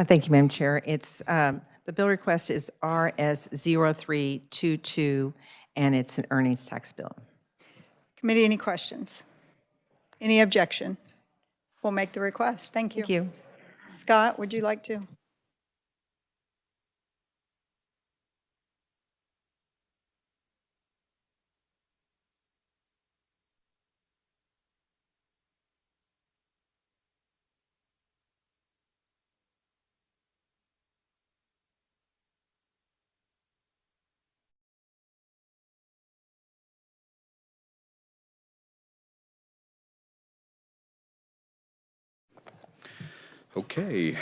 Thank you, Madam Chair. It's the bill request is RS0322, and it's an earnings tax bill. Committee, any questions? Any objection? We'll make the request. Thank you. Thank you. Scott, would you like to? Okay,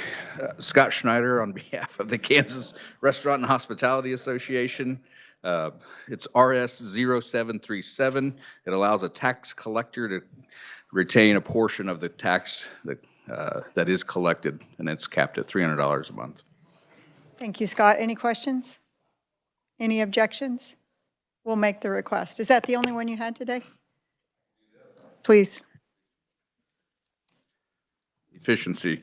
Scott Schneider on behalf of the Kansas Restaurant and Hospitality Association. It's RS 0737. It allows a tax collector to retain a portion of the tax that is collected, and it's capped at $300 a month. Thank you, Scott. Any questions? Any objections? We'll make the request. Is that the only one you had today? Please. Efficiency.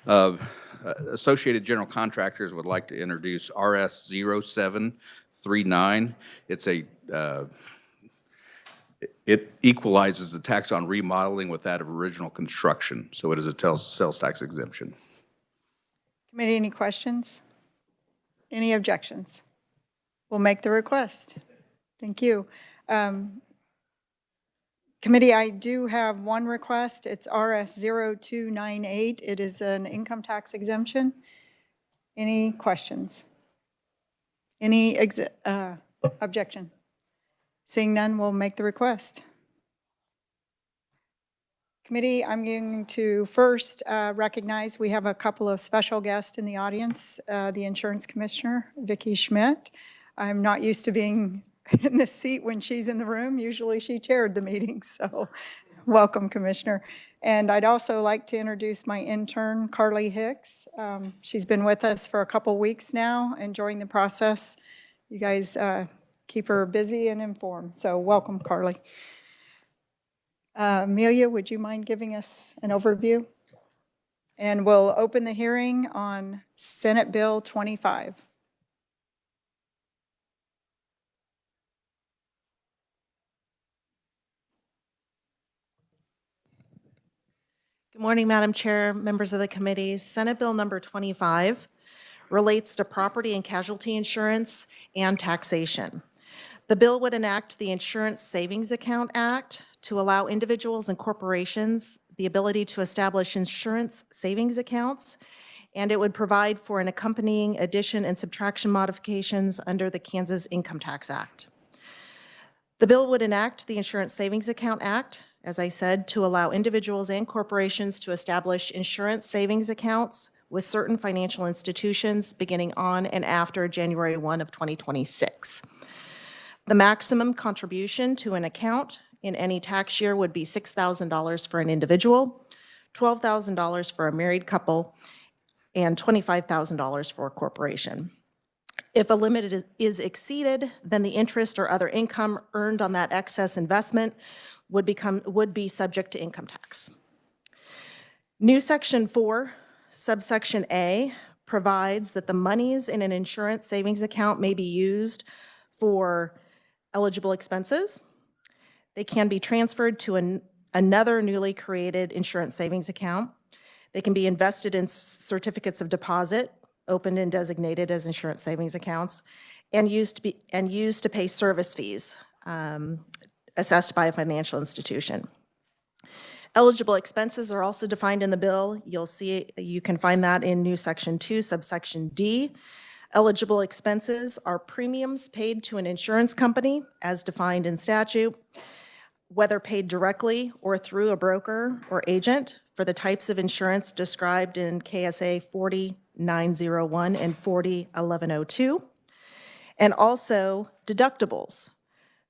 Associated General Contractors would like to introduce RS 0739. It equalizes the tax on remodeling with that of original construction, so it is a sales tax exemption. Committee, any questions? Any objections? We'll make the request. Thank you. Committee, I do have one request. It's RS 0298. It is an income tax exemption. Any questions? Any objection? Seeing none, we'll make the request. Committee, I'm going to first recognize we have a couple of special guests in the audience. The Insurance Commissioner, Vicki Schmidt. I'm not used to being in this seat when she's in the room. Usually she chaired the meeting, so welcome, Commissioner. And I'd also like to introduce my intern, Carly Hicks. She's been with us for a couple weeks now, enjoying the process. You guys keep her busy and informed, so welcome, Carly. Amelia, would you mind giving us an overview? And we'll open the hearing on Senate Bill 25. Good morning, Madam Chair, members of the committee. Senate Bill number 25 relates to property and casualty insurance and taxation. The bill would enact the Insurance Savings Account Act to allow individuals and corporations the ability to establish insurance savings accounts, and it would provide for an accompanying addition and subtraction modifications under the Kansas Income Tax Act. The bill would enact the Insurance Savings Account Act, as I said, to allow individuals and corporations to establish insurance savings accounts with certain financial institutions beginning on and after January 1 of 2026. The maximum contribution to an account in any tax year would be $6,000 for an individual, $12,000 for a married couple, and $25,000 for a corporation. If a limit is exceeded, then the interest or other income earned on that excess investment would be subject to income tax. New Section 4, subsection A, provides that the monies in an insurance savings account may be used for eligible expenses. They can be transferred to another newly created insurance savings account. They can be invested in certificates of deposit, opened and designated as insurance savings accounts, and used to pay service fees assessed by a financial institution. Eligible expenses are also defined in the bill. You can find that in new Section 2, subsection D. Eligible expenses are premiums paid to an insurance company as defined in statute, whether paid directly or through a broker or agent for the types of insurance described in KSA 4901 and 401102, and also deductibles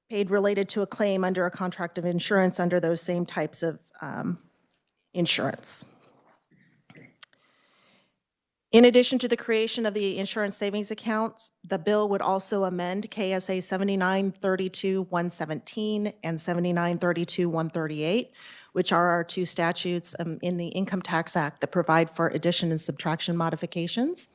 paid related to a claim under a contract of insurance under those same types of insurance. In addition to the creation of the insurance savings accounts, the bill would also amend KSA 7932-117 and 7932-138, which are our two statutes in the Income Tax Act that provide for addition and subtraction modifications.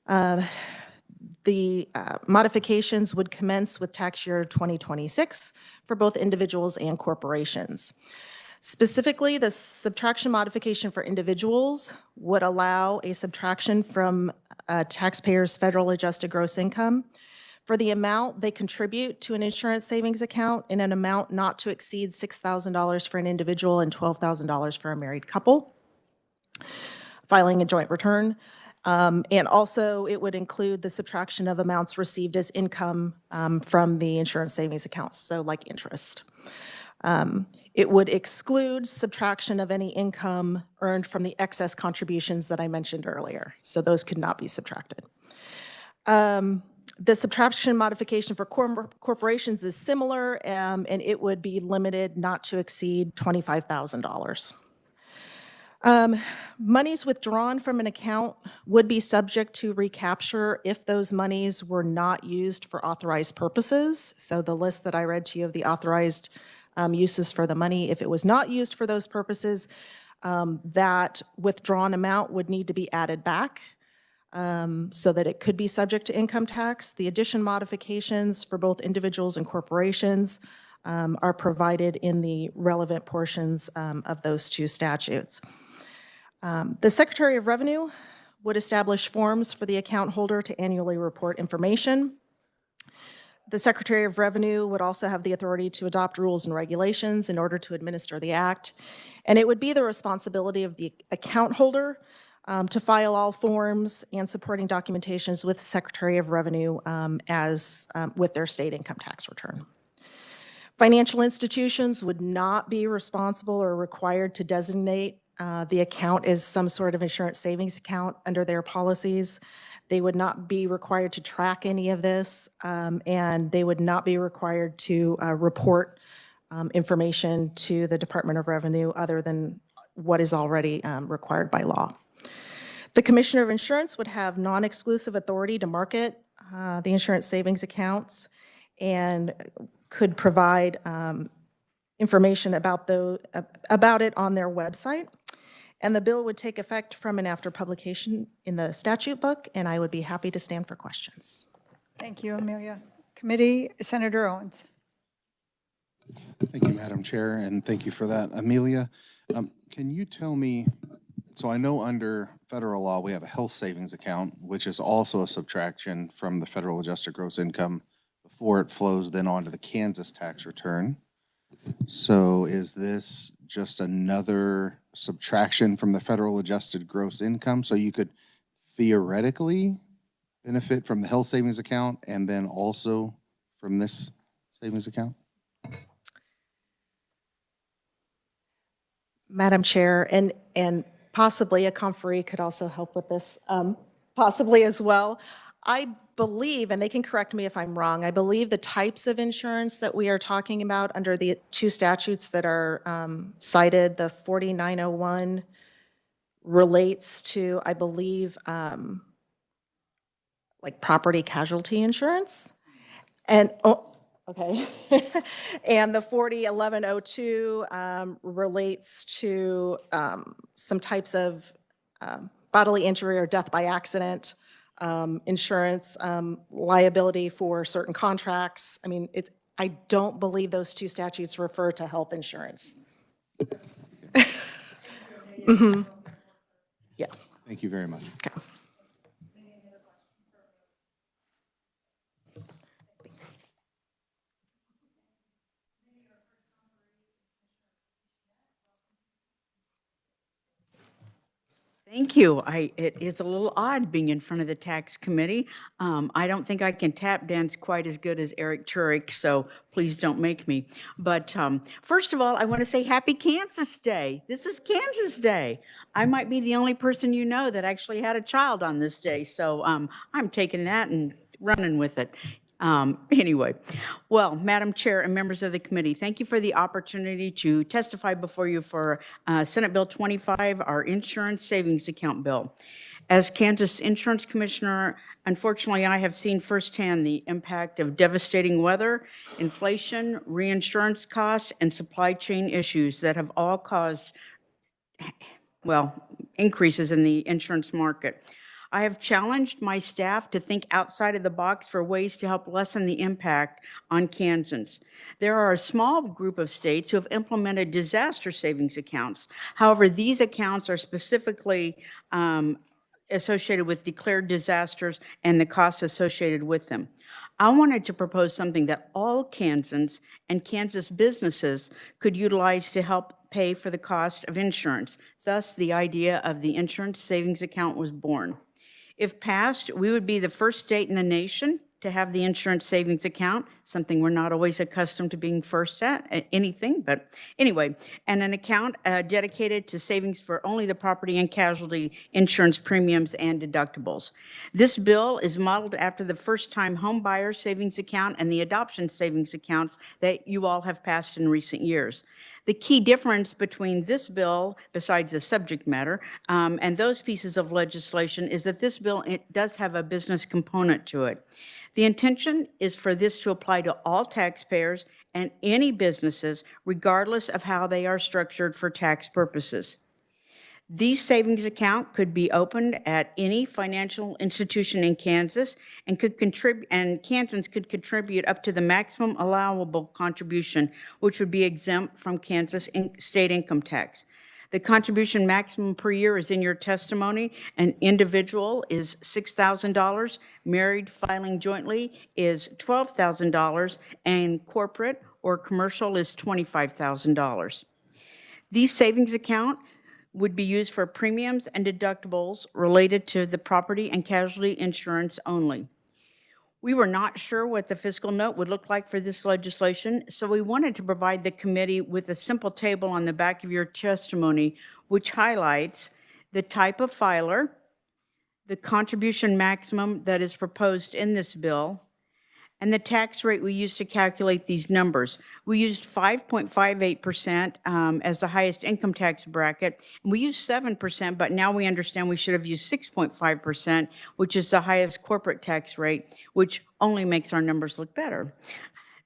The modifications would commence with tax year 2026 for both individuals and corporations. Specifically, the subtraction modification for individuals would allow a subtraction from a taxpayer's federal adjusted gross income for the amount they contribute to an insurance savings account in an amount not to exceed $6,000 for an individual and $12,000 for a married couple filing a joint return. And also, it would include the subtraction of amounts received as income from the insurance savings accounts, so like interest. It would exclude subtraction of any income earned from the excess contributions that I mentioned earlier, so those could not be subtracted. The subtraction modification for corporations is similar, and it would be limited not to exceed $25,000. Monies withdrawn from an account would be subject to recapture if those monies were not used for authorized purposes. So the list that I read to you of the authorized uses for the money, if it was not used for those purposes, that withdrawn amount would need to be added back so that it could be subject to income tax. The addition modifications for both individuals and corporations are provided in the relevant portions of those two statutes. The Secretary of Revenue would establish forms for the account holder to annually report information. The Secretary of Revenue would also have the authority to adopt rules and regulations in order to administer the act. And it would be the responsibility of the account holder to file all forms and supporting documentations with the Secretary of Revenue with their state income tax return. Financial institutions would not be responsible or required to designate the account as some sort of insurance savings account under their policies. They would not be required to track any of this, and they would not be required to report information to the Department of Revenue other than what is already required by law. The Commissioner of Insurance would have non-exclusive authority to market the insurance savings accounts and could provide information about it on their website. And the bill would take effect from and after publication in the statute book, and I would be happy to stand for questions. Thank you, Amelia. Committee, Senator Owens. Thank you, Madam Chair, and thank you for that. Amelia, can you tell me, so I know under federal law, we have a health savings account, which is also a subtraction from the federal adjusted gross income before it flows then onto the Kansas tax return. So is this just another subtraction from the federal adjusted gross income? So you could theoretically benefit from the health savings account and then also from this savings account? Madam Chair, and possibly a conferee could also help with this, possibly as well. I believe, and they can correct me if I'm wrong, I believe the types of insurance that we are talking about under the two statutes that are cited, the 4901 relates to, I believe, like property casualty insurance. And, okay. And the 401102 relates to some types of bodily injury or death by accident insurance, liability for certain contracts. I mean, I don't believe those two statutes refer to health insurance. Mm-hmm. Yeah. Thank you very much. Okay. Thank you. It is a little odd being in front of the tax committee. I don't think I can tap dance quite as good as Eric Churik, so please don't make me. But first of all, I want to say happy Kansas Day. This is Kansas Day. I might be the only person you know that actually had a child on this day, so I'm taking that and running with it. Anyway, well, Madam Chair and members of the committee, thank you for the opportunity to testify before you for Senate Bill 25, our insurance savings account bill. As Kansas Insurance Commissioner, unfortunately, I have seen firsthand the impact of devastating weather, inflation, reinsurance costs, and supply chain issues that have all caused, well, increases in the insurance market. I have challenged my staff to think outside of the box for ways to help lessen the impact on Kansans. There are a small group of states who have implemented disaster savings accounts. However, these accounts are specifically associated with declared disasters and the costs associated with them. I wanted to propose something that all Kansans and Kansas businesses could utilize to help pay for the cost of insurance. Thus, the idea of the insurance savings account was born. If passed, we would be the first state in the nation to have the insurance savings account, something we're not always accustomed to being first at anything, but anyway, and an account dedicated to savings for only the property and casualty insurance premiums and deductibles. This bill is modeled after the first-time home buyer savings account and the adoption savings accounts that you all have passed in recent years. The key difference between this bill, besides the subject matter, and those pieces of legislation is that this bill, it does have a business component to it. The intention is for this to apply to all taxpayers and any businesses, regardless of how they are structured for tax purposes. These savings account could be opened at any financial institution in Kansas and could contribute, and Kansans could contribute up to the maximum allowable contribution, which would be exempt from Kansas state income tax. The contribution maximum per year is in your testimony. An individual is $6,000, married filing jointly is $12,000, and corporate or commercial is $25,000. These savings account would be used for premiums and deductibles related to the property and casualty insurance only. We were not sure what the fiscal note would look like for this legislation, so we wanted to provide the committee with a simple table on the back of your testimony, which highlights the type of filer, the contribution maximum that is proposed in this bill, and the tax rate we used to calculate these numbers. We used 5.58% as the highest income tax bracket. And we used 7%, but now we understand we should have used 6.5%, which is the highest corporate tax rate, which only makes our numbers look better.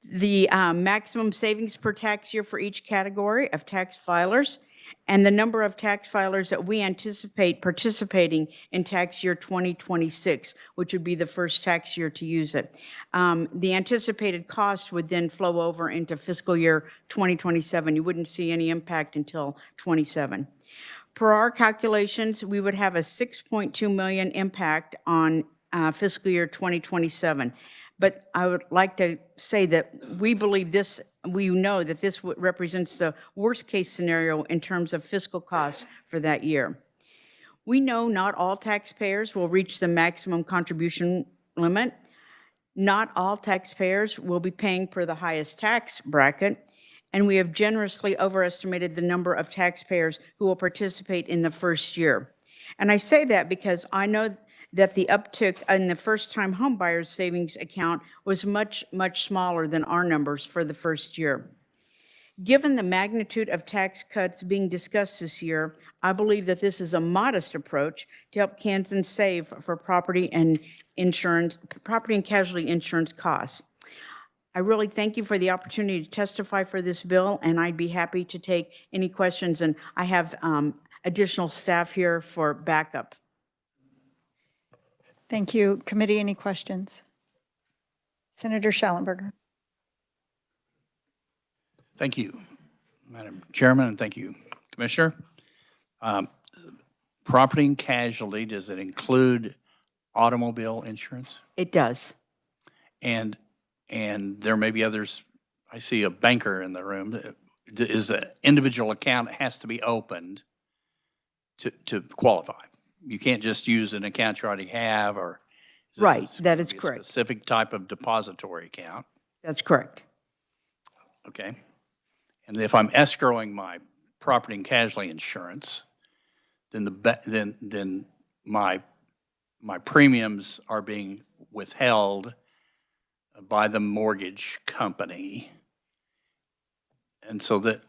The maximum savings per tax year for each category of tax filers, and the number of tax filers that we anticipate participating in tax year 2026, which would be the first tax year to use it. The anticipated cost would then flow over into fiscal year 2027. You wouldn't see any impact until 27. Per our calculations, we would have a 6.2 million impact on fiscal year 2027. But I would like to say that we believe this, we know that this represents the worst-case scenario in terms of fiscal costs for that year. We know not all taxpayers will reach the maximum contribution limit. Not all taxpayers will be paying per the highest tax bracket, and we have generously overestimated the number of taxpayers who will participate in the first year. And I say that because I know that the uptick in the first-time homebuyers savings account was much, much smaller than our numbers for the first year. Given the magnitude of tax cuts being discussed this year, I believe that this is a modest approach to help Kansans save for property and casualty insurance costs. I really thank you for the opportunity to testify for this bill, and I'd be happy to take any questions, and I have additional staff here for backup. Thank you. Committee, any questions? Senator Schallenberger. Thank you, Madam Chairman, and thank you, Commissioner. Property and casualty, does it include automobile insurance? It does. And there may be others, I see a banker in the room. Is an individual account has to be opened to qualify? You can't just use an account you already have, or is Right, this that is gonna be a correct. specific type of depository account? That's correct. Okay. And if I'm escrowing my property and casualty insurance, then my premiums are being withheld by the mortgage company, and so that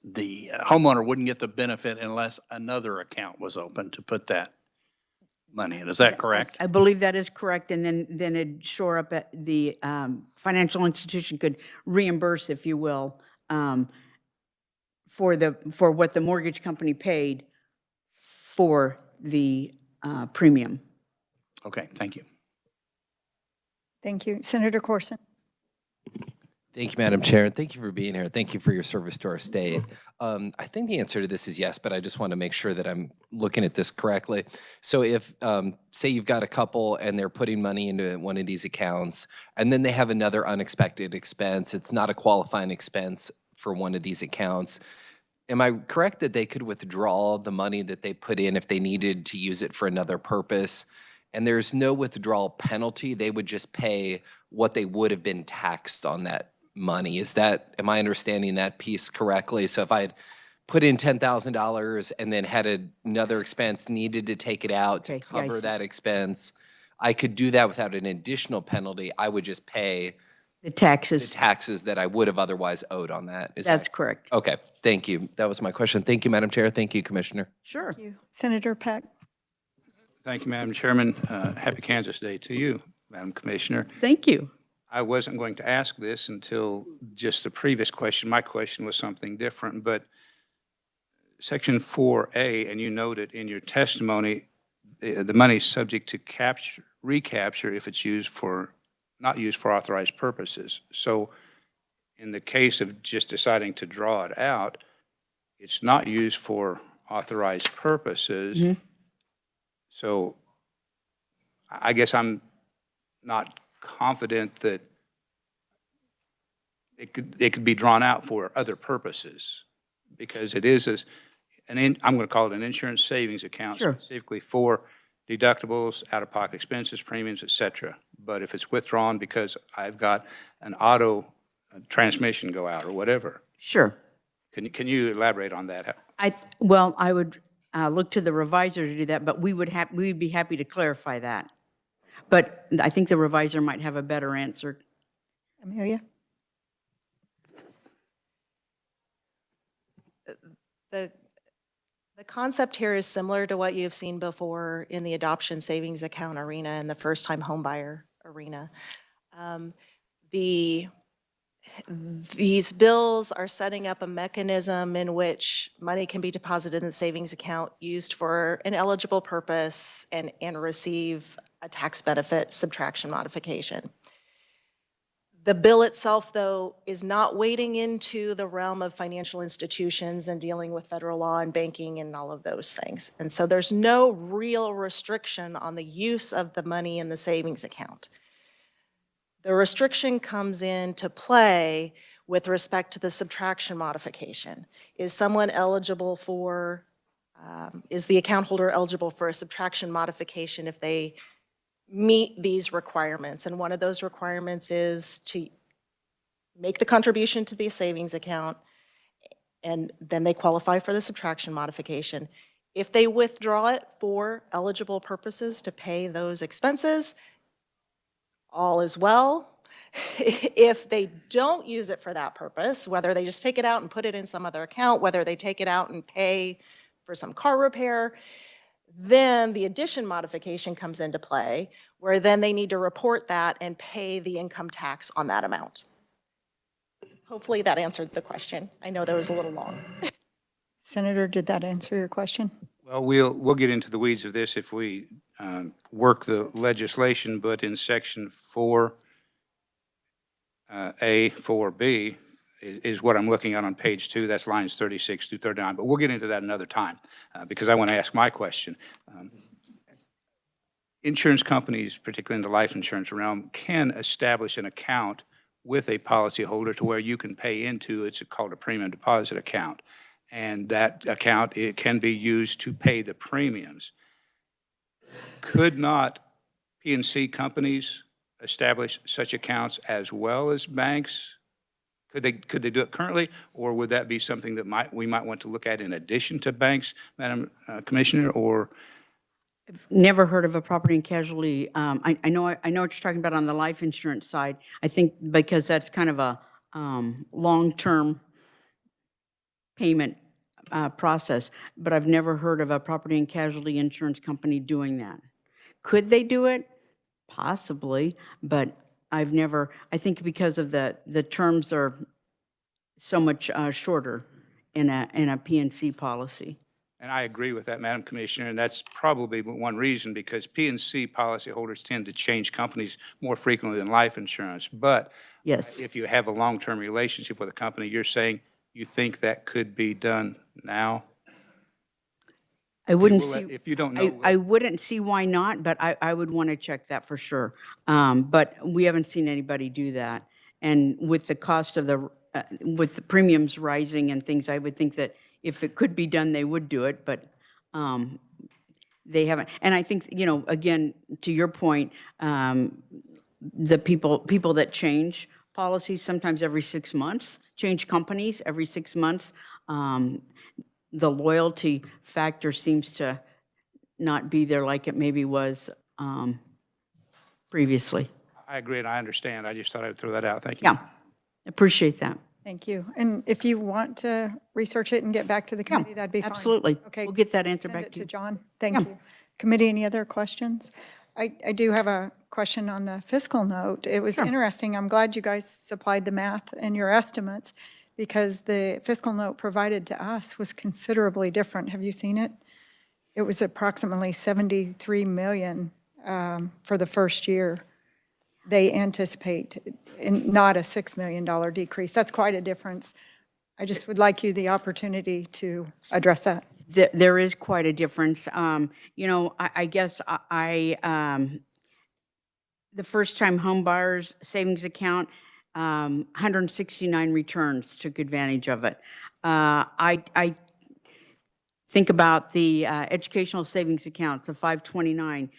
the homeowner wouldn't get the benefit unless another account was open to put that money in. Is that correct? I believe that is correct, and then it'd shore up at the financial institution could reimburse, if you will, for what the mortgage company paid for the premium. Okay, thank you. Thank you. Senator Corson. Thank you, Madam Chair, and thank you for being here. Thank you for your service to our state. I think the answer to this is yes, but I just want to make sure that I'm looking at this correctly. So if, say you've got a couple and they're putting money into one of these accounts, and then they have another unexpected expense, it's not a qualifying expense for one of these accounts, am I correct that they could withdraw the money that they put in if they needed to use it for another purpose? And there's no withdrawal penalty, they would just pay what they would have been taxed on that money. Am I understanding that piece correctly? So if I had put in $10,000 and then had another expense, needed to take it out to Okay, yeah, I cover see. that expense, I could do that without an additional penalty. I would just pay The the taxes, taxes that I would have otherwise owed on that. Is that's that correct. okay? Thank you. That was my question. Thank you, Madam Chair. Thank you, Commissioner. Sure. Thank you. Senator Peck. Thank you, Madam Chairman. Happy Kansas Day to you, Madam Commissioner. Thank you. I wasn't going to ask this until just the previous question. My question was something different, but Section 4A, and you noted in your testimony, the money is subject to recapture if it's not used for authorized purposes. So in the case of just deciding to draw it out, it's not used for authorized purposes. So I guess I'm not confident that it could be drawn out for other purposes, because it is I'm going to call it an insurance savings account. Sure. Specifically for deductibles, out-of-pocket expenses, premiums, et cetera. But if it's withdrawn because I've got an auto transmission go out or whatever, Sure. can you elaborate on that? Well, I would look to the revisor to do that, but we would be happy to clarify that. But I think the revisor might have a better answer. Amelia. The concept here is similar to what you've seen before in the adoption savings account arena and the first-time homebuyer arena. These bills are setting up a mechanism in which money can be deposited in the savings account, used for an eligible purpose, and receive a tax benefit subtraction modification. The bill itself, though, is not wading into the realm of financial institutions and dealing with federal law and banking and all of those things. And so there's no real restriction on the use of the money in the savings account. The restriction comes into play with respect to the subtraction modification. Is someone eligible for, is the account holder eligible for a subtraction modification if they meet these requirements? And one of those requirements is to make the contribution to the savings account, and then they qualify for the subtraction modification. If they withdraw it for eligible purposes to pay those expenses, all is well. If they don't use it for that purpose, whether they just take it out and put it in some other account, whether they take it out and pay for some car repair, then the addition modification comes into play, where then they need to report that and pay the income tax on that amount. Hopefully that answered the question. I know that was a little long. Senator, did that answer your question? Well, we'll get into the weeds of this if we work the legislation, but in Section 4A, 4B is what I'm looking at on page 2. That's lines 36 through 39. But we'll get into that another time because I want to ask my question. Insurance companies, particularly in the life insurance realm, can establish an account with a policyholder to where you can pay into, it's called a premium deposit account. And that account, it can be used to pay the premiums. Could not P&C companies establish such accounts as well as banks? Could they do it currently, or would that be something that we might want to look at in addition to banks, Madam Commissioner, or? Never heard of a property and casualty. I know what you're talking about on the life insurance side. I think because that's kind of a long-term payment process, but I've never heard of a property and casualty insurance company doing that. Could they do it? Possibly, but I've never, I think because of the terms are so much shorter in a PNC policy. And I agree with that, Madam Commissioner, and that's probably one reason, because P&C policyholders tend to change companies more frequently than life insurance. But Yes. if you have a long-term relationship with a company, you're saying you think that could be done now? I wouldn't will see. let- if you don't know, I wouldn't see why not, but I would want to check that for sure. But we haven't seen anybody do that. And with the cost of with the premiums rising and things, I would think that if it could be done, they would do it, but they haven't. And I think, you know, again, to your point, the people that change policies sometimes every 6 months, change companies every 6 months, the loyalty factor seems to not be there like it maybe was previously. I agree and I understand. I just thought I'd throw that out. Thank you. Yeah, appreciate that. Thank you. And if you want to research it and get back to the committee, that'd be fine. Absolutely. Okay. We'll get that answer Send back it to you. John. Thank you. Committee, any other questions? I do have a question on the fiscal note. It was interesting. I'm glad you guys supplied the math and your estimates, because the fiscal note provided to us was considerably different. Have you seen it? It was approximately 73 million for the first year. They anticipate not a $6 million decrease. That's quite a difference. I just would like you the opportunity to address that. There is quite a difference. You know, I guess the first-time home buyers savings account, 169 returns took advantage of it. I think about the educational savings accounts, the 529.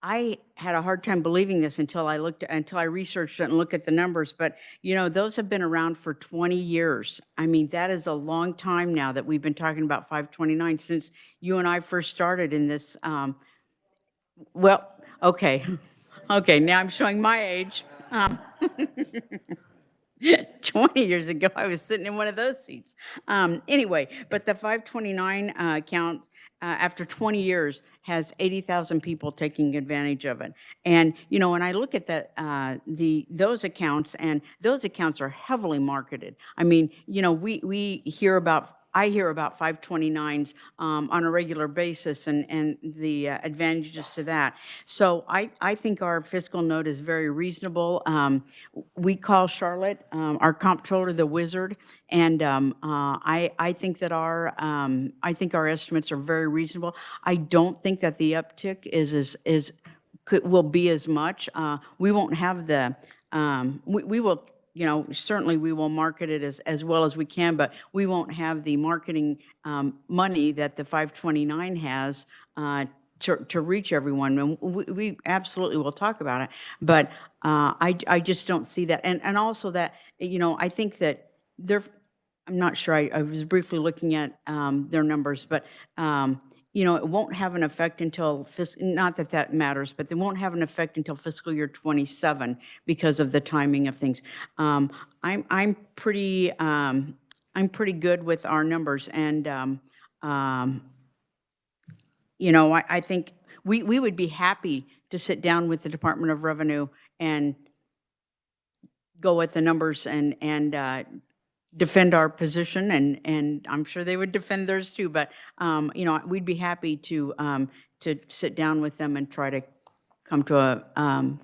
I had a hard time believing this until I researched it and looked at the numbers. But, you know, those have been around for 20 years. I mean, that is a long time now that we've been talking about 529 since you and I first started in this. Well, okay. Okay, now I'm showing my age. 20 years ago, I was sitting in one of those seats. Anyway, but the 529 account, after 20 years, has 80,000 people taking advantage of it. And, you know, when I look at those accounts, and those accounts are heavily marketed. I mean, you know, I hear about 529s on a regular basis and the advantages to that. So I think our fiscal note is very reasonable. We call Charlotte, our comptroller, the wizard, and I think that our estimates are very reasonable. I don't think that the uptick will be as much. We won't have the we will. You know, certainly we will market it as well as we can, but we won't have the marketing money that the 529 has to reach everyone. And we absolutely will talk about it, but I just don't see that. And also that, you know, I think that I'm not sure, I was briefly looking at their numbers, but you know, it won't have an effect until, not that that matters, but they won't have an effect until fiscal year 27 because of the timing of things. I'm pretty good with our numbers, and you know, I think we would be happy to sit down with the Department of Revenue and go at the numbers and defend our position, and I'm sure they would defend theirs too. But you know, we'd be happy to sit down with them and try to come to a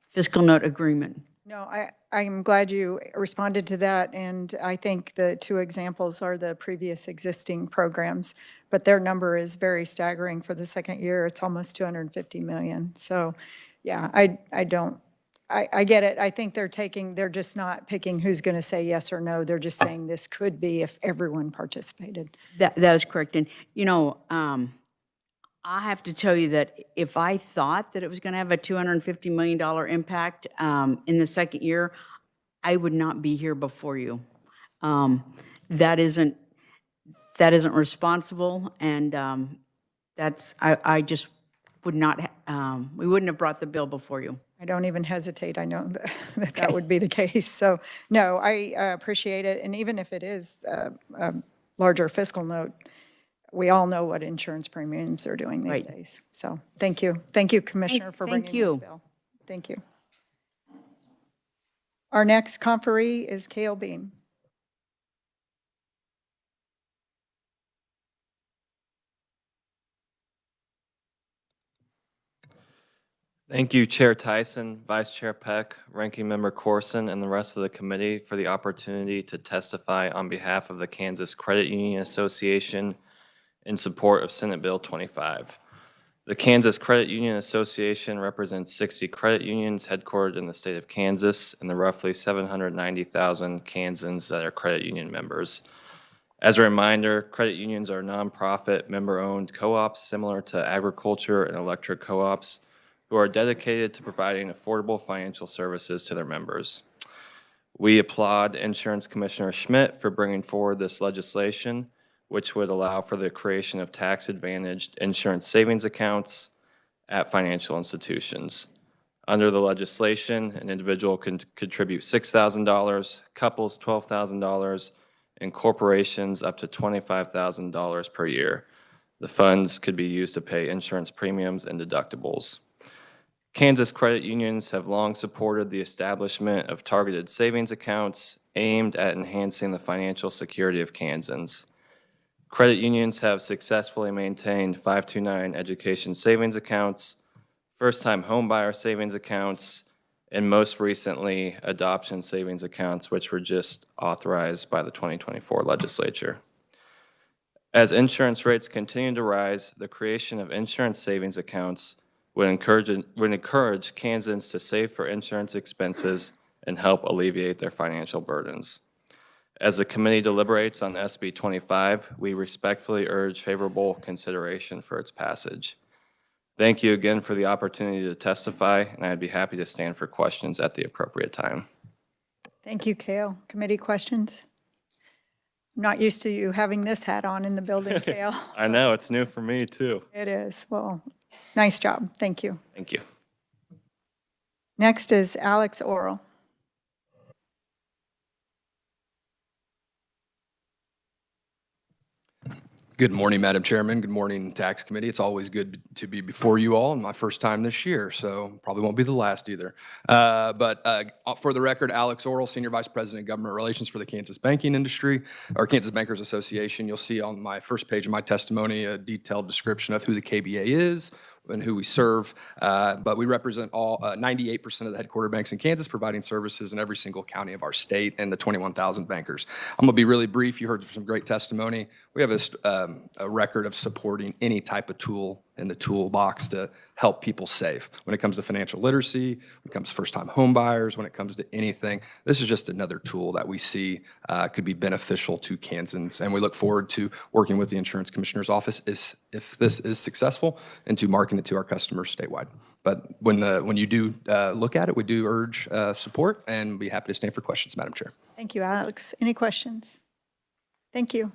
fiscal note agreement. No, I'm glad you responded to that, and I think the two examples are the previous existing programs, but their number is very staggering for the second year. It's almost 250 million. So, yeah, I get it. I think they're just not picking who's going to say yes or no. They're just saying this could be if everyone participated. That is correct. And, you know, I have to tell you that if I thought that it was going to have a $250 million impact in the second year, I would not be here before you. That isn't responsible, and I just would not, we wouldn't have brought the bill before you. I don't even hesitate. I know that that would be the case. So, no, I appreciate it. And even if it is a larger fiscal note, we all know what insurance premiums are doing these Right. days. So, thank you. Thank you, Commissioner, for thank bringing this you. bill. Thank you. Our next conferee is Cale Beam. Thank you, Chair Tyson, Vice Chair Peck, Ranking Member Corson, and the rest of the committee for the opportunity to testify on behalf of the Kansas Credit Union Association in support of Senate Bill 25. The Kansas Credit Union Association represents 60 credit unions headquartered in the state of Kansas and the roughly 790,000 Kansans that are credit union members. As a reminder, credit unions are nonprofit, member-owned co-ops similar to agriculture and electric co-ops who are dedicated to providing affordable financial services to their members. We applaud Insurance Commissioner Schmidt for bringing forward this legislation, which would allow for the creation of tax-advantaged insurance savings accounts at financial institutions. Under the legislation, an individual can contribute $6,000, couples $12,000, and corporations up to $25,000 per year. The funds could be used to pay insurance premiums and deductibles. Kansas credit unions have long supported the establishment of targeted savings accounts aimed at enhancing the financial security of Kansans. Credit unions have successfully maintained 529 education savings accounts, first-time homebuyer savings accounts, and most recently, adoption savings accounts, which were just authorized by the 2024 legislature. As insurance rates continue to rise, the creation of insurance savings accounts would encourage Kansans to save for insurance expenses and help alleviate their financial burdens. As the committee deliberates on SB 25, we respectfully urge favorable consideration for its passage. Thank you again for the opportunity to testify, and I'd be happy to stand for questions at the appropriate time. Thank you, Cale. Committee questions? I'm not used to you having this hat on in the building, Cale. I know, it's new for me too. It is. Well, nice job. Thank you. Thank you. Next is Alex Oral. Good morning, Madam Chairman. Good morning, Tax Committee. It's always good to be before you all, and my first time this year, so probably won't be the last either. But for the record, Alex Oral, Senior Vice President of Government Relations for the Kansas Banking Industry, or Kansas Bankers Association. You'll see on my first page of my testimony a detailed description of who the KBA is and who we serve, but we represent all 98% of the headquarter banks in Kansas, providing services in every single county of our state and the 21,000 bankers. I'm gonna be really brief. You heard some great testimony. We have a record of supporting any type of tool in the toolbox to help people save. When it comes to financial literacy, when it comes to first-time home buyers, when it comes to anything, this is just another tool that we see could be beneficial to Kansans. And we look forward to working with the Insurance Commissioner's Office if this is successful and to marketing it to our customers statewide. But when you do look at it, we do urge support and be happy to stand for questions, Madam Chair. Thank you, Alex. Any questions? Thank you.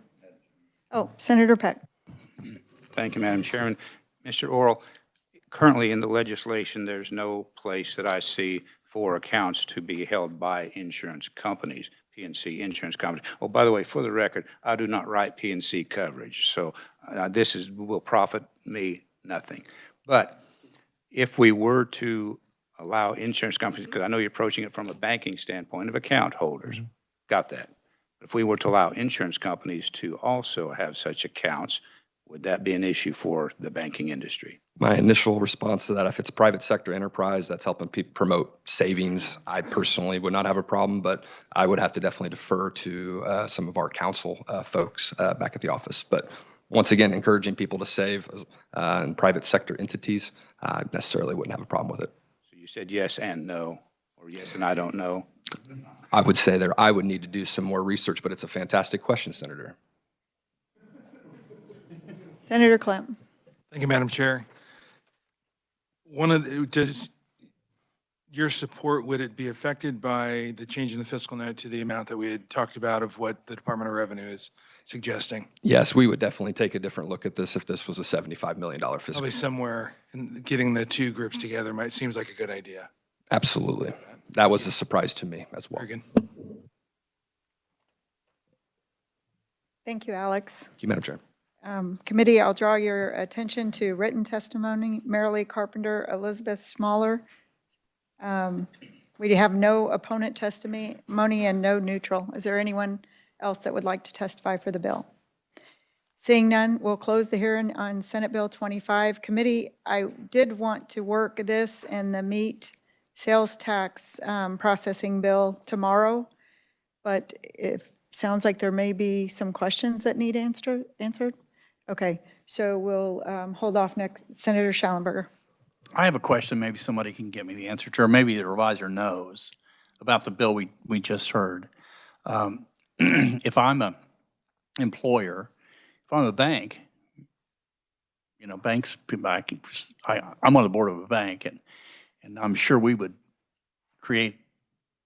Oh, Senator Peck. Thank you, Madam Chairman. Mr. Oral, currently in the legislation, there's no place that I see for accounts to be held by insurance companies, P&C insurance companies. Oh, by the way, for the record, I do not write P&C coverage, so this will profit me nothing. But if we were to allow insurance companies, because I know you're approaching it from a banking standpoint of account holders, got that. If we were to allow insurance companies to also have such accounts, would that be an issue for the banking industry? My initial response to that, if it's a private sector enterprise that's helping people promote savings, I personally would not have a problem, but I would have to definitely defer to some of our council folks back at the office. But once again, encouraging people to save in private sector entities, I necessarily wouldn't have a problem with it. So you said yes and no, or yes and I don't know? I would say I would need to do some more research, but it's a fantastic question, Senator. Senator Clem. Thank you, Madam Chair. Does your support, would it be affected by the change in the fiscal note to the amount that we had talked about of what the Department of Revenue is suggesting? Yes, we would definitely take a different look at this if this was a $75 million fiscal. Probably somewhere in getting the two groups together seems like a good idea. Absolutely. That was a surprise to me as well. Very good. Thank you, Alex. Thank you, Madam Chair. Committee, I'll draw your attention to written testimony, Marilee Carpenter, Elizabeth Smaller. We have no opponent testimony and no neutral. Is there anyone else that would like to testify for the bill? Seeing none, we'll close the hearing on Senate Bill 25. Committee, I did want to work this and the meat sales tax processing bill tomorrow, but it sounds like there may be some questions that need answered. Okay, so we'll hold off next. Senator Schallenberger. I have a question maybe somebody can get me the answer to, or maybe the reviser knows about the bill we just heard. If I'm an employer, if I'm a bank, you know, banks, I'm on the board of a bank, and I'm sure we would create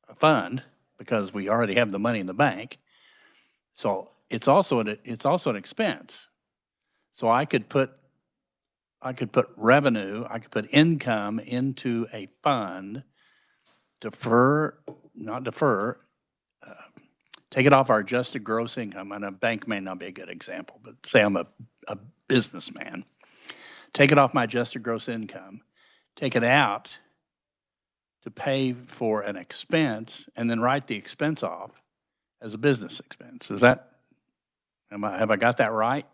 a fund because we already have the money in the bank. So it's also an expense. So I could put revenue, I could put income into a fund, take it off our adjusted gross income, and a bank may not be a good example, but say I'm a businessman. Take it off my adjusted gross income, take it out to pay for an expense, and then write the expense off as a business expense. Have I got that right?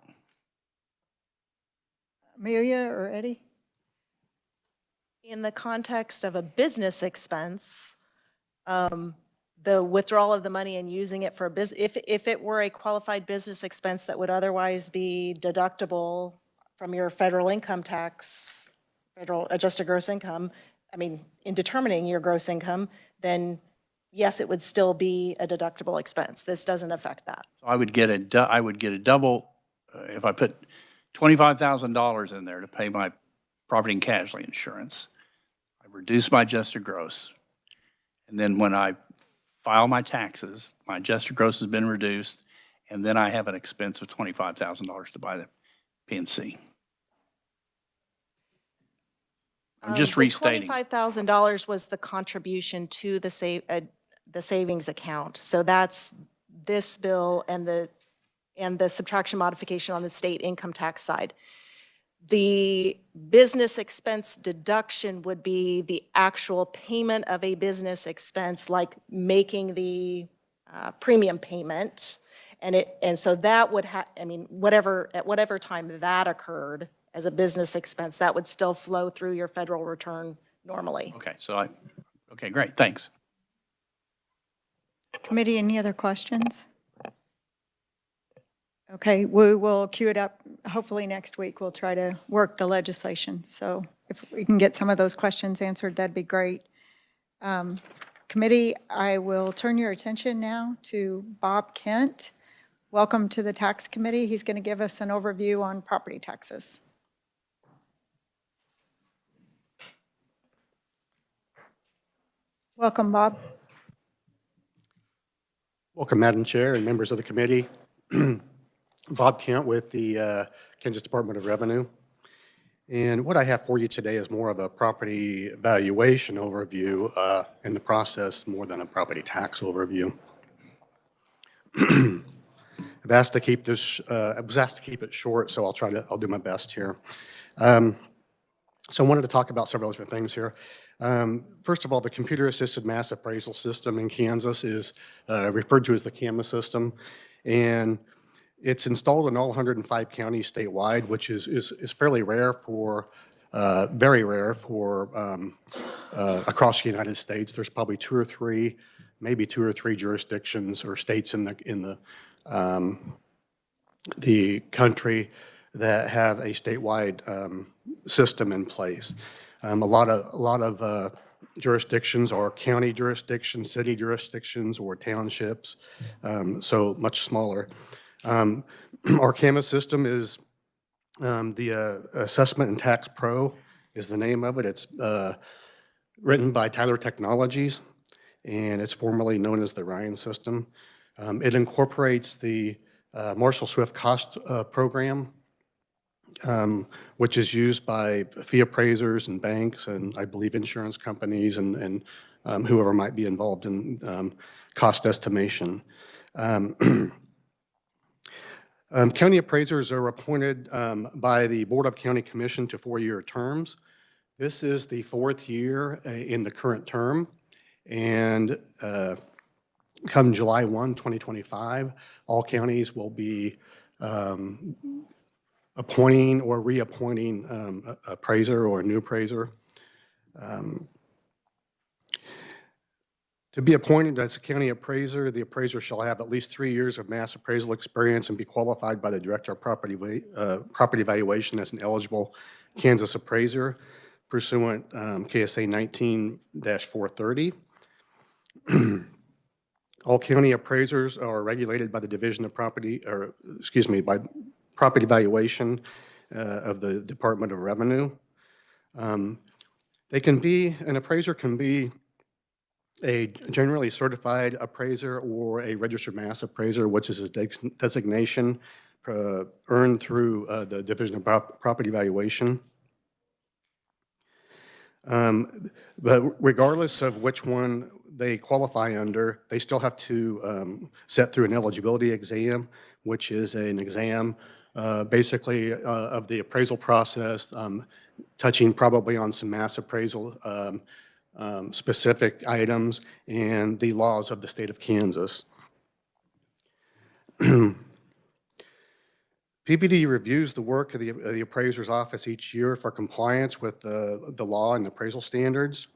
Amelia or Eddie? In the context of a business expense, the withdrawal of the money and using it for a business, if it were a qualified business expense that would otherwise be deductible from your federal income tax, federal adjusted gross income, I mean, in determining your gross income, then yes, it would still be a deductible expense. This doesn't affect that. So I would get a double, if I put $25,000 in there to pay my property and casualty insurance. I reduce my adjusted gross. And then when I file my taxes, my adjusted gross has been reduced, and then I have an expense of $25,000 to buy the PNC. I'm just restating. $25,000 was the contribution to the savings account. So that's this bill and the subtraction modification on the state income tax side. The business expense deduction would be the actual payment of a business expense, like making the premium payment. And so that would at whatever time that occurred as a business expense, that would still flow through your federal return normally. Okay, okay, great, thanks. Committee, any other questions? Okay, we will queue it up. Hopefully next week we'll try to work the legislation. So if we can get some of those questions answered, that'd be great. Committee, I will turn your attention now to Bob Kent. Welcome to the Tax Committee. He's going to give us an overview on property taxes. Welcome, Bob. Welcome, Madam Chair and members of the committee. Bob Kent with the Kansas Department of Revenue. And what I have for you today is more of a property valuation overview in the process more than a property tax overview. I've asked to keep this, I was asked to keep it short, so I'll do my best here. So I wanted to talk about several different things here. First of all, the computer-assisted mass appraisal system in Kansas is referred to as the CAMA system. And it's installed in all 105 counties statewide, which is fairly rare for, very rare for across the United States. There's probably maybe two or three jurisdictions or states in the country that have a statewide system in place. A lot of jurisdictions are county jurisdictions, city jurisdictions, or townships, so much smaller. Our CAMA system is the Assessment and Tax Pro is the name of it. It's written by Tyler Technologies, and it's formerly known as the Ryan system. It incorporates the Marshall Swift cost program which is used by fee appraisers and banks and I believe insurance companies and whoever might be involved in cost estimation. County appraisers are appointed by the Board of County Commission to 4-year terms. This is the 4th year in the current term, and come July 1, 2025, all counties will be appointing or reappointing an appraiser or a new appraiser. To be appointed as a county appraiser, the appraiser shall have at least 3 years of mass appraisal experience and be qualified by the Director of Property Valuation as an eligible Kansas appraiser pursuant KSA 19-430. All county appraisers are regulated by the Division of Property, or excuse me, by Property Valuation of the Department of Revenue. An appraiser can be a generally certified appraiser or a registered mass appraiser, which is a designation earned through the Division of Property Valuation. But regardless of which one they qualify under, they still have to sit through an eligibility exam, which is an exam basically of the appraisal process, touching probably on some mass appraisal specific items and the laws of the state of Kansas. PVD reviews the work of the appraiser's office each year for compliance with the law and the appraisal standards.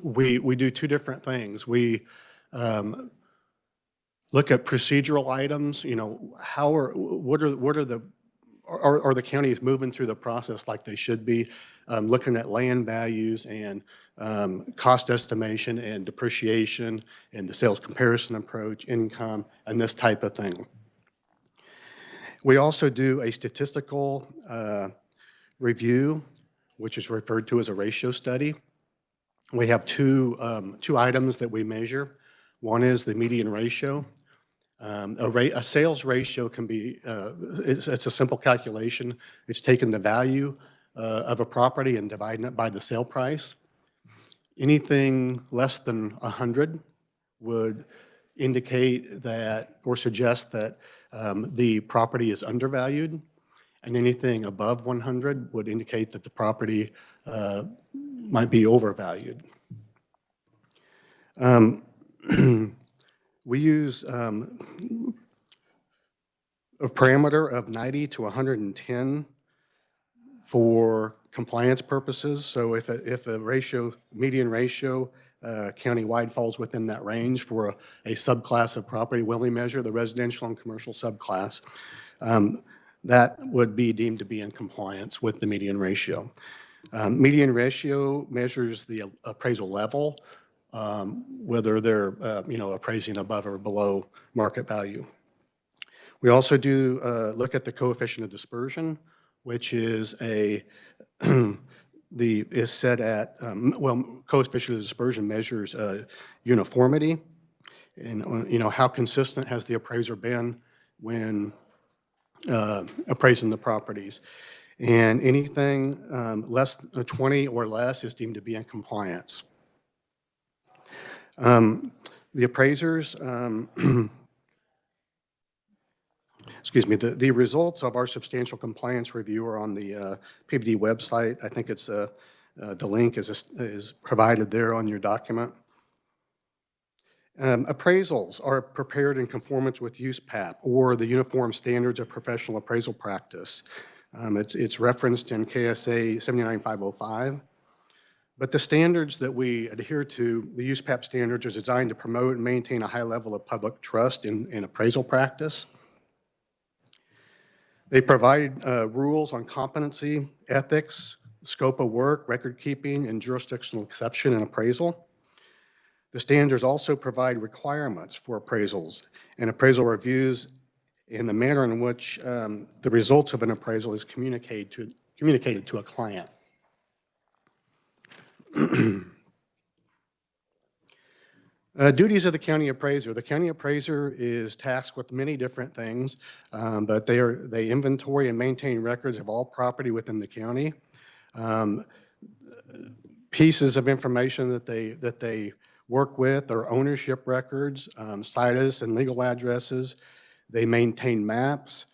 We do 2 different things. We look at procedural items, you know, what are the counties moving through the process like they should be, looking at land values and cost estimation and depreciation and the sales comparison approach, income, and this type of thing. We also do a statistical review, which is referred to as a ratio study. We have two items that we measure. One is the median ratio. A sales ratio can be, it's a simple calculation. It's taking the value of a property and dividing it by the sale price. Anything less than 100 would indicate that or suggest that the property is undervalued, and anything above 100 would indicate that the property might be overvalued. We use a parameter of 90 to 110 for compliance purposes. So if a median ratio countywide falls within that range for a subclass of property, we only measure the residential and commercial subclass. That would be deemed to be in compliance with the median ratio. Median ratio measures the appraisal level, whether they're appraising above or below market value. We also do look at the coefficient of dispersion, which is set at coefficient of dispersion measures uniformity, and how consistent has the appraiser been when appraising the properties. And anything less than 20 or less is deemed to be in compliance. The appraisers, excuse me, the results of our substantial compliance review are on the PVD website. I think it's the link is provided there on your document. Appraisals are prepared in conformance with USPAP, or the Uniform Standards of Professional Appraisal Practice. It's referenced in KSA 79505. But the standards that we adhere to, the USPAP standards, are designed to promote and maintain a high level of public trust in appraisal practice. They provide rules on competency, ethics, scope of work, record keeping, and jurisdictional exception in appraisal. The standards also provide requirements for appraisals and appraisal reviews in the manner in which the results of an appraisal is communicated to a client. Duties of the county appraiser. The county appraiser is tasked with many different things, but they inventory and maintain records of all property within the county. Pieces of information that they work with are ownership records, situs and legal addresses. They maintain maps.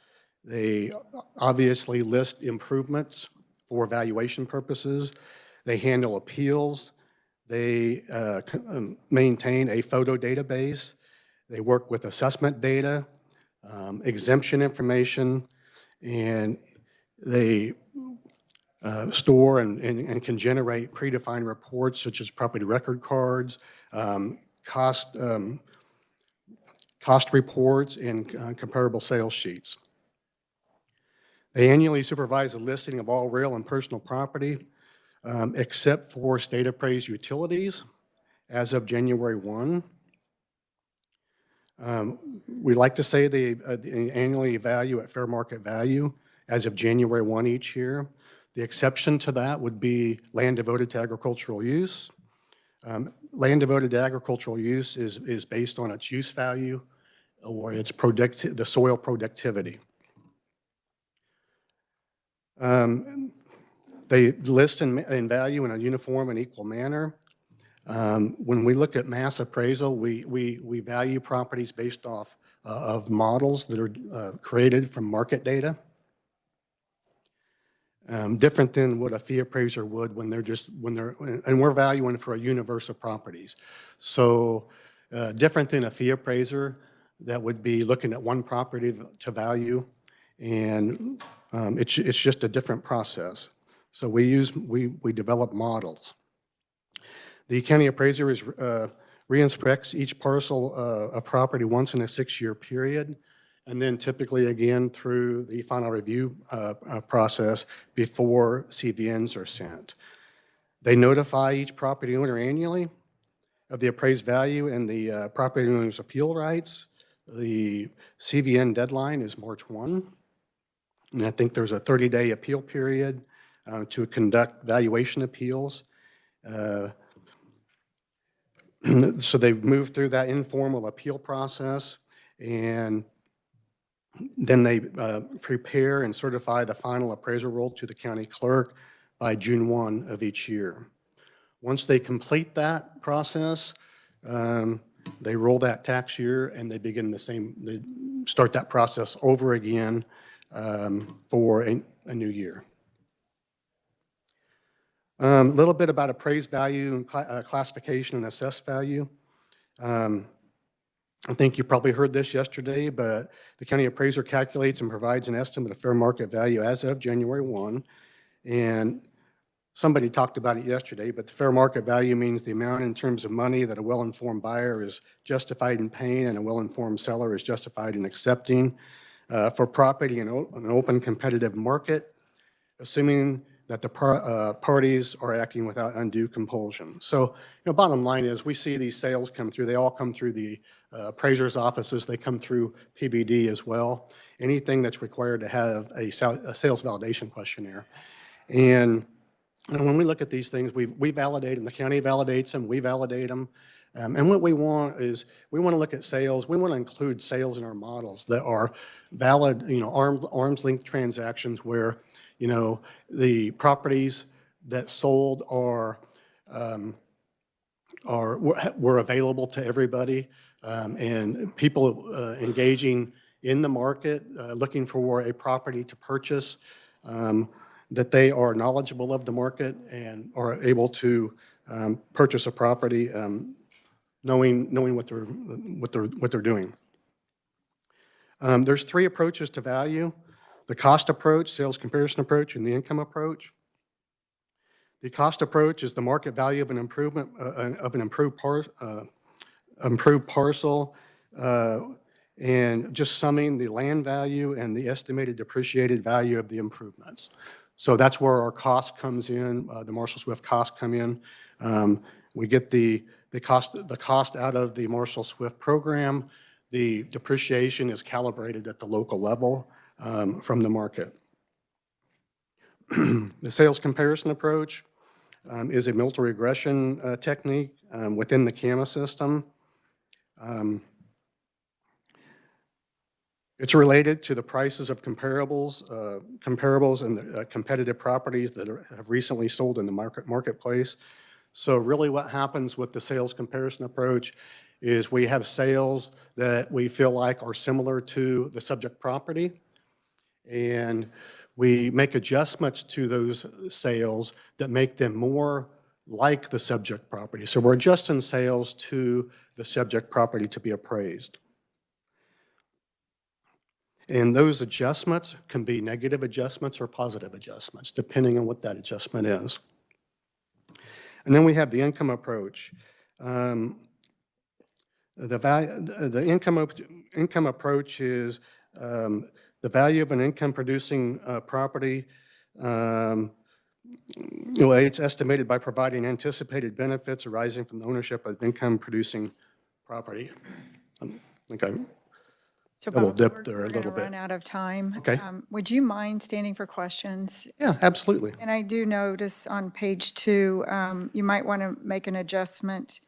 They obviously list improvements for valuation purposes. They handle appeals. They maintain a photo database. They work with assessment data, exemption information, and they store and can generate predefined reports such as property record cards, cost reports, and comparable sales sheets. They annually supervise the listing of all real and personal property, except for state appraised utilities as of January 1. We like to say they annually evaluate at fair market value as of January 1 each year. The exception to that would be land devoted to agricultural use. Land devoted to agricultural use is based on its use value or the soil productivity. They list and value in a uniform and equal manner. When we look at mass appraisal, we value properties based off of models that are created from market data. Different than what a fee appraiser would when and we're valuing for a universe of properties. So different than a fee appraiser that would be looking at one property to value, and it's just a different process. So we develop models. The county appraiser re-inspects each parcel of property once in a 6-year period, and then typically again through the final review process before CVNs are sent. They notify each property owner annually of the appraised value and the property owner's appeal rights. The CVN deadline is March 1, and I think there's a 30-day appeal period to conduct valuation appeals. So they've moved through that informal appeal process, and then they prepare and certify the final appraisal roll to the county clerk by June 1 of each year. Once they complete that process, they roll that tax year and they begin they start that process over again for a new year. A little bit about appraised value and classification and assessed value. I think you probably heard this yesterday, but the county appraiser calculates and provides an estimate of fair market value as of January 1. And somebody talked about it yesterday, but the fair market value means the amount in terms of money that a well-informed buyer is justified in paying and a well-informed seller is justified in accepting for property in an open competitive market, assuming that the parties are acting without undue compulsion. So, bottom line is we see these sales come through. They all come through the appraiser's offices. They come through PBD as well. Anything that's required to have a sales validation questionnaire. And when we look at these things, we validate them. The county validates them. We validate them. And what we want is we want to look at sales. We want to include sales in our models that are valid, arm's length transactions where, the properties that sold were available to everybody, and people engaging in the market, looking for a property to purchase, that they are knowledgeable of the market and are able to purchase a property, knowing what they're doing. There's 3 approaches to value: the cost approach, sales comparison approach, and the income approach. The cost approach is the market value of an improved parcel, and just summing the land value and the estimated depreciated value of the improvements. So that's where our cost comes in, the Marshall Swift costs come in. We get the cost out of the Marshall Swift program. The depreciation is calibrated at the local level from the market. The sales comparison approach is a multi-regression technique within the CAMA system. It's related to the prices of comparables and the, competitive properties that have recently sold in the marketplace. So really what happens with the sales comparison approach is we have sales that we feel like are similar to the subject property, and we make adjustments to those sales that make them more like the subject property. So we're adjusting sales to the subject property to be appraised. And those adjustments can be negative adjustments or positive adjustments, depending on what that adjustment is. And then we have the income approach. The income approach is the value of an income-producing property. It's estimated by providing anticipated benefits arising from the ownership of income-producing property. I think I So double Bob, dipped there a we're little going to bit. run out of time. Okay. Would you mind standing for questions? Yeah, absolutely. And I do notice on page 2, you might want to make an adjustment.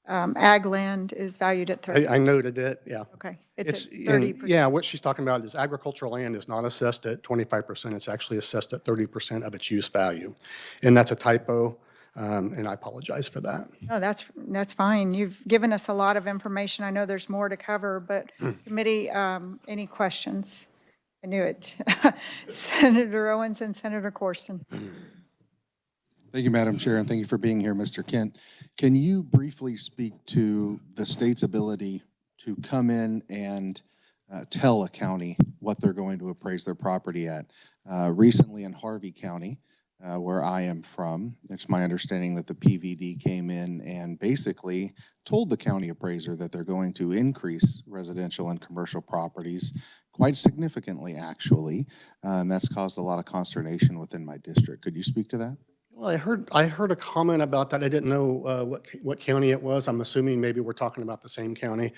Ag land is valued at 30. I noted it, yeah. Okay, it's at and 30%. Yeah, what she's talking about is agricultural land is not assessed at 25%. It's actually assessed at 30% of its use value. And that's a typo, and I apologize for that. No, that's fine. You've given us a lot of information. I know there's more to cover, but committee, any questions? I knew it. Senator Owens and Senator Corson. Thank you, Madam Chair, and thank you for being here, Mr. Kent. Can you briefly speak to the state's ability to come in and tell a county what they're going to appraise their property at? Recently in Harvey County, where I am from, it's my understanding that the PVD came in and basically told the county appraiser that they're going to increase residential and commercial properties quite significantly, actually, and that's caused a lot of consternation within my district. Could you speak to that? Well, I heard a comment about that. I didn't know what county it was. I'm assuming maybe we're talking about the same county.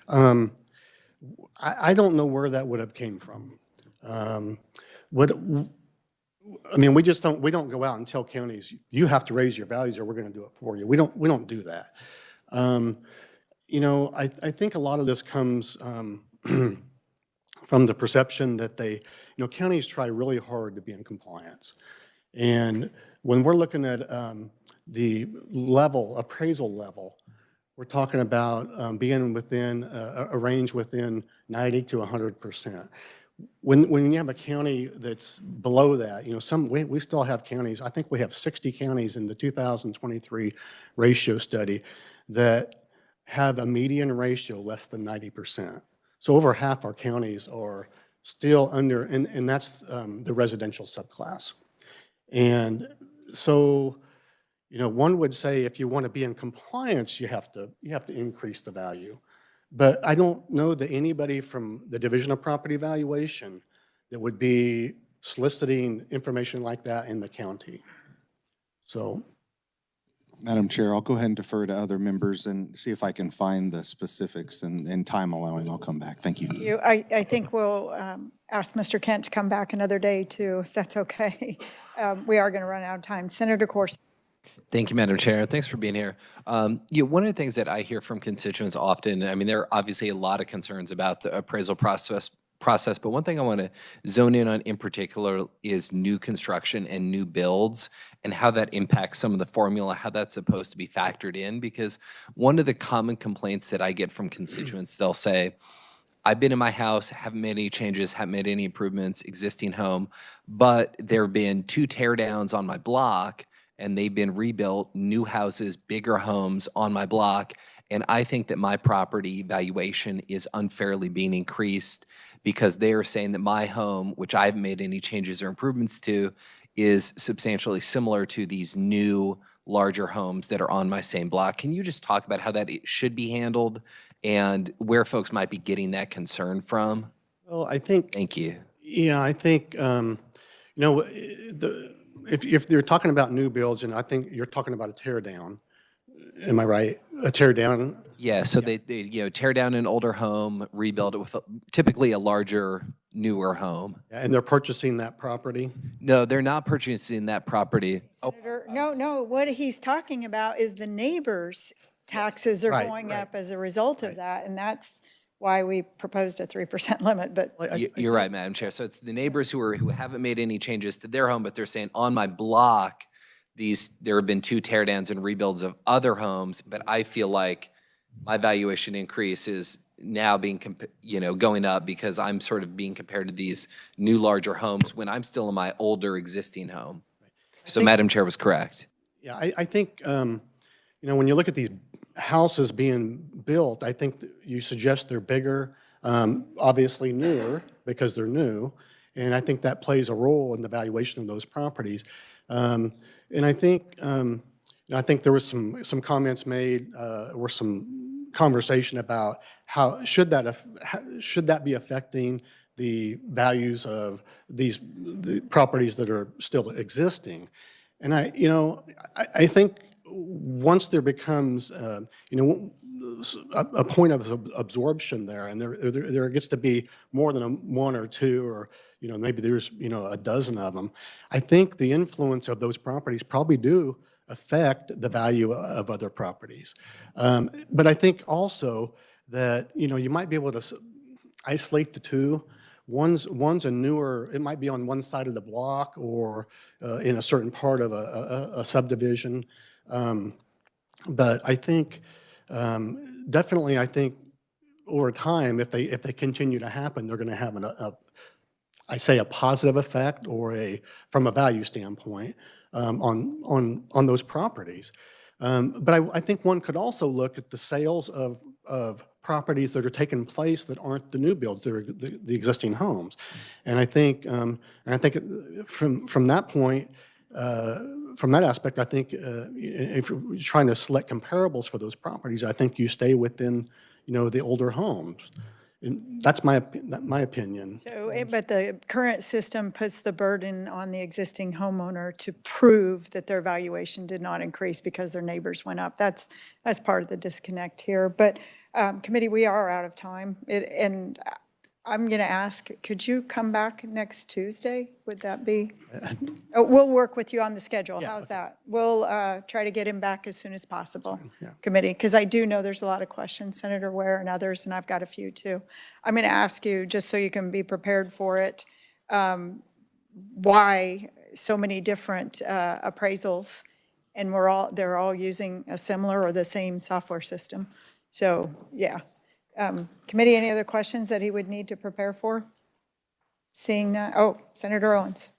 I don't know where that would have came from. I mean, we don't go out and tell counties, you have to raise your values or we're going to do it for you. We don't do that. I think a lot of this comes from the perception that counties try really hard to be in compliance. And when we're looking at the appraisal level, we're talking about being within a range within 90 to 100%. When you have a county that's below that, we still have counties. I think we have 60 counties in the 2023 ratio study that have a median ratio less than 90%. So over half our counties are still under, and that's the residential subclass. And so, one would say if you want to be in compliance, you have to increase the value. But I don't know that anybody from the Division of Property Valuation that would be soliciting information like that in the county. So, Madam Chair, I'll go ahead and defer to other members and see if I can find the specifics, and time allowing, I'll come back. Thank you. I think we'll ask Mr. Kent to come back another day too, if that's okay. We are going to run out of time. Senator Corson. Thank you, Madam Chair. Thanks for being here. One of the things that I hear from constituents often, I mean, there are obviously a lot of concerns about the appraisal process, but one thing I want to zone in on in particular is new construction and new builds and how that impacts some of the formula, how that's supposed to be factored in. Because one of the common complaints that I get from constituents, they'll say, I've been in my house, haven't made any changes, haven't made any improvements, existing home, but there have been 2 tear downs on my block and they've been rebuilt, new houses, bigger homes on my block. And I think that my property valuation is unfairly being increased because they are saying that my home, which I haven't made any changes or improvements to, is substantially similar to these new, larger homes that are on my same block. Can you just talk about how that should be handled and where folks might be getting that concern from? Well, I think. Thank you. Yeah, I think, if you're talking about new builds, and I think you're talking about a tear down, am I right? A tear down? Yeah, so they tear down an older home, rebuild it with typically a larger, newer home. And they're purchasing that property? No, they're not purchasing that property. Senator, no, what he's talking about is the neighbors taxes are Right, going right. up as a result of that, and that's why we proposed a 3% limit, but You're right, Madam Chair. So it's the neighbors who haven't made any changes to their home, but they're saying, on my block, there have been 2 tear downs and rebuilds of other homes, but I feel like my valuation increase is now being, going up because I'm sort of being compared to these new larger homes when I'm still in my older existing home. So Madam Chair was correct. Yeah, I think, when you look at these houses being built, I think that you suggest they're bigger, obviously newer because they're new, and I think that plays a role in the valuation of those properties. And I think, I think there was some comments made, or some conversation about how should that be affecting the values of the properties that are still existing. And I think once there becomes, a point of absorption there, and there gets to be more than one or two, or, maybe there's, a dozen of them, I think the influence of those properties probably do affect the value of other properties. But I think also that, you might be able to isolate the two. One's a newer, it might be on one side of the block or in a certain part of a subdivision. But I think, definitely, I think over time, if they continue to happen, they're going to have I say a positive effect or from a value standpoint on those properties. But I think one could also look at the sales of properties that are taking place that aren't the new builds, they're the existing homes. And I think, from that point, from that aspect, I think if you're trying to select comparables for those properties, I think you stay within, the older homes. And that's my opinion. So, but the current system puts the burden on the existing homeowner to prove that their valuation did not increase because their neighbors went up. That's part of the disconnect here. But committee, we are out of time. And I'm going to ask, could you come back next Tuesday? Would that be? Oh, we'll work with you on the schedule. Yeah, How's that? We'll try to get him back as soon as possible, yeah. committee, because I do know there's a lot of questions, Senator Ware and others, and I've got a few too. I'm going to ask you, just so you can be prepared for it, why so many different appraisals, and they're all using a similar or the same software system. So, yeah. Committee, any other questions that he would need to prepare for? Seeing none, Senator Owens.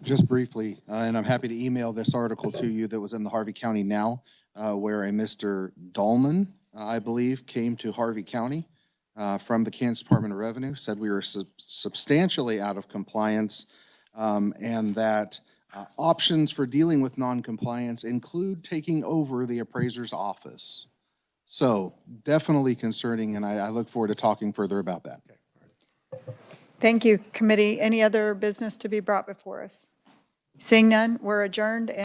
Just briefly, and I'm happy to email this article to you that was in the Harvey County Now, where a Mr. Dahlman, I believe, came to Harvey County from the Kansas Department of Revenue, said we were substantially out of compliance, and that options for dealing with noncompliance include taking over the appraiser's office. So definitely concerning, and I look forward to talking further about that. Thank you, committee. Any other business to be brought before us? Seeing none, we're adjourned.